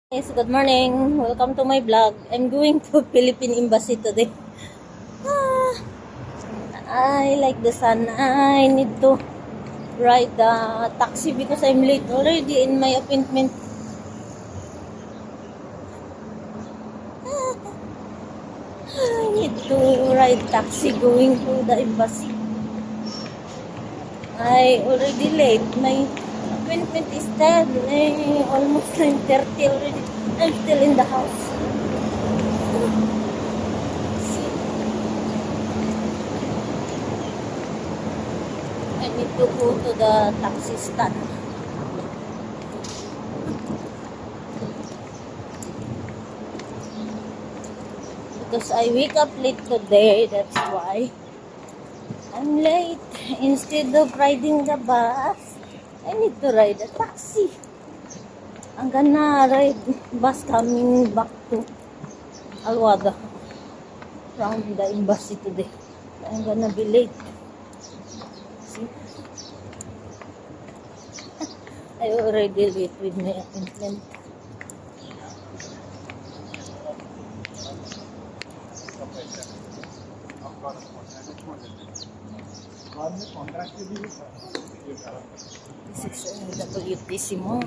Yes, good morning. Welcome to my vlog. I'm going to Philippine Embassy today. Ah, I like the sun. I need to ride the taxi because I'm late already in my appointment. I need to ride taxi going to the embassy. I already late. My appointment is 10. Almost 9:30 already. I'm still in the house. See, I need to go to the taxi stand. Because I wake up late today, that's why I'm late. Instead of riding the bus, I need to ride a taxi. I'm gonna ride bus coming back to Alwada from the embassy today. I'm gonna be late. See, I already late with my appointment. This is WTC Mall.